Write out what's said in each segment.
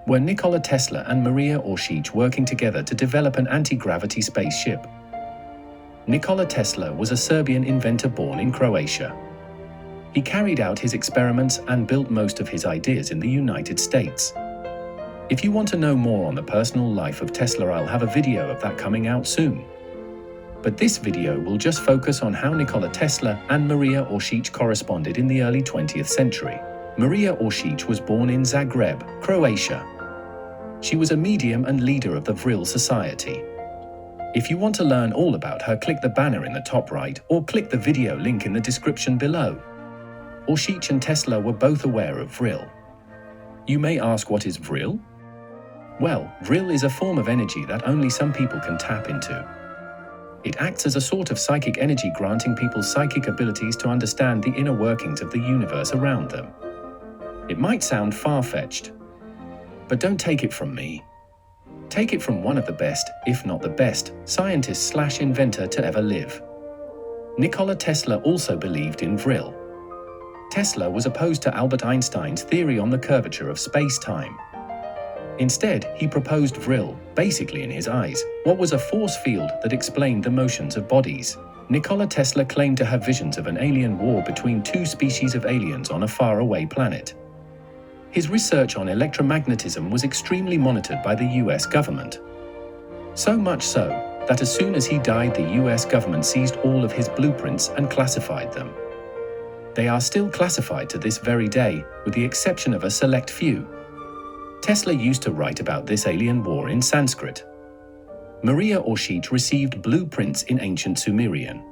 were Nikola Tesla and Marija Orsic working together to develop an anti-gravity spaceship. Nikola Tesla was a Serbian inventor born in Croatia. He carried out his experiments and built most of his ideas in the United States. If you want to know more on the personal life of Tesla, I'll have a video of that coming out soon. But this video will just focus on how Nikola Tesla and Marija Orsic corresponded in the early 20th century. Marija Orsic was born in Zagreb, Croatia. She was a medium and leader of the Vril Society. If you want to learn all about her, click the banner in the top right or click the video link in the description below. Orsic and Tesla were both aware of Vril. You may ask, what is Vril? Well, Vril is a form of energy that only some people can tap into. It acts as a sort of psychic energy, granting people psychic abilities to understand the inner workings of the universe around them. It might sound far-fetched, but don't take it from me. Take it from one of the best, if not the best, scientist/inventor to ever live. Nikola Tesla also believed in Vril. Tesla was opposed to Albert Einstein's theory on the curvature of space-time. Instead, he proposed Vril, basically in his eyes, what was a force field that explained the motions of bodies. Nikola Tesla claimed to have visions of an alien war between two species of aliens on a faraway planet. His research on electromagnetism was extremely monitored by the US government. So much so, that as soon as he died, the US government seized all of his blueprints and classified them. They are still classified to this very day, with the exception of a select few. Tesla used to write about this alien war in Sanskrit. Marija Orsic received blueprints in ancient Sumerian,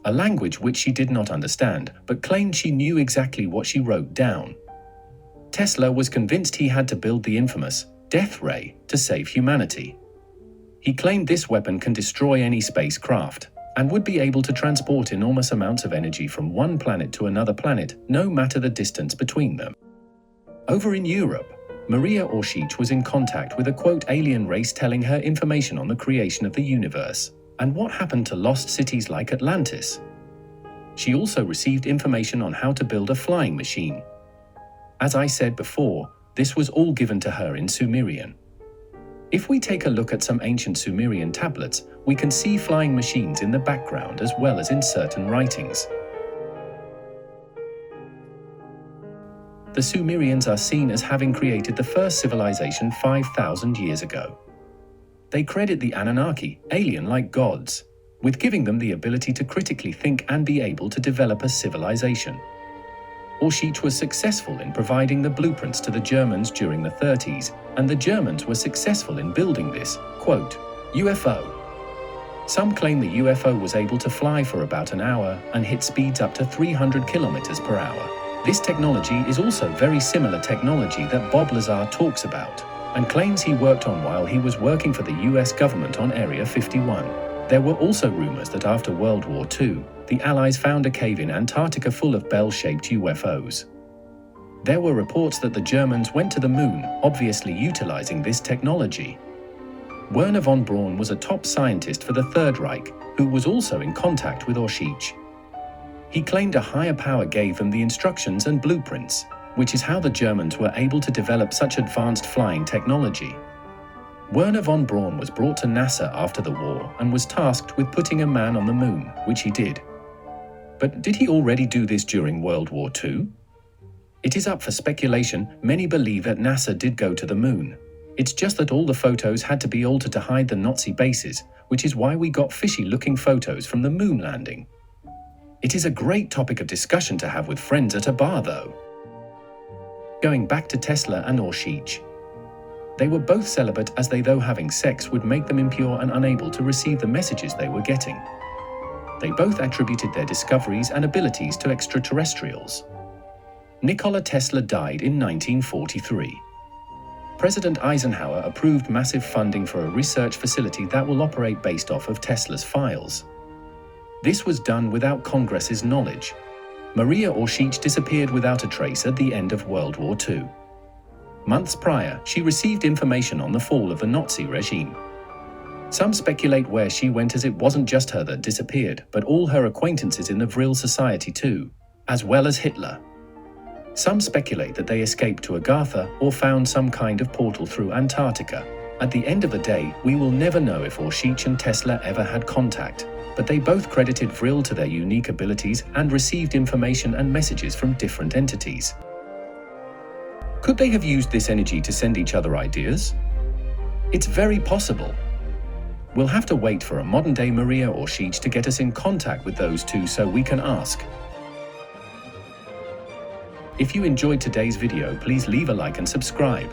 a language which she did not understand, but claimed she knew exactly what she wrote down. Tesla was convinced he had to build the infamous death ray to save humanity. He claimed this weapon can destroy any spacecraft and would be able to transport enormous amounts of energy from one planet to another planet, no matter the distance between them. Over in Europe, Marija Orsic was in contact with a quote alien race telling her information on the creation of the universe and what happened to lost cities like Atlantis. She also received information on how to build a flying machine. As I said before, this was all given to her in Sumerian. If we take a look at some ancient Sumerian tablets, we can see flying machines in the background as well as in certain writings. The Sumerians are seen as having created the first civilization 5,000 years ago. They credit the Anunnaki, alien-like gods, with giving them the ability to critically think and be able to develop a civilization. Orsic was successful in providing the blueprints to the Germans during the 30s, and the Germans were successful in building this, quote, UFO. Some claim the UFO was able to fly for about an hour and hit speeds up to 300 kilometers per hour. This technology is also very similar technology that Bob Lazar talks about, and claims he worked on while he was working for the US government on Area 51. There were also rumors that after World War II, the Allies found a cave in Antarctica full of bell-shaped UFOs. There were reports that the Germans went to the moon, obviously utilizing this technology. Wernher von Braun was a top scientist for the Third Reich, who was also in contact with Orsic. He claimed a higher power gave them the instructions and blueprints, which is how the Germans were able to develop such advanced flying technology. Wernher von Braun was brought to NASA after the war and was tasked with putting a man on the moon, which he did. But did he already do this during World War II? It is up for speculation. Many believe that NASA did go to the moon. It's just that all the photos had to be altered to hide the Nazi bases, which is why we got fishy-looking photos from the moon landing. It is a great topic of discussion to have with friends at a bar, though. Going back to Tesla and Orsic. They were both celibate, as they, though having sex would make them impure and unable to receive the messages they were getting. They both attributed their discoveries and abilities to extraterrestrials. Nikola Tesla died in 1943. President Eisenhower approved massive funding for a research facility that will operate based off of Tesla's files. This was done without Congress's knowledge. Marija Orsic disappeared without a trace at the end of World War II. Months prior, she received information on the fall of the Nazi regime. Some speculate where she went, as it wasn't just her that disappeared, but all her acquaintances in the Vril Society too, as well as Hitler. Some speculate that they escaped to Agartha or found some kind of portal through Antarctica. At the end of the day, we will never know if Orsic and Tesla ever had contact, but they both credited Vril to their unique abilities and received information and messages from different entities. Could they have used this energy to send each other ideas? It's very possible. We'll have to wait for a modern-day Marija or Orsic to get us in contact with those two so we can ask. If you enjoyed today's video, please leave a like and subscribe.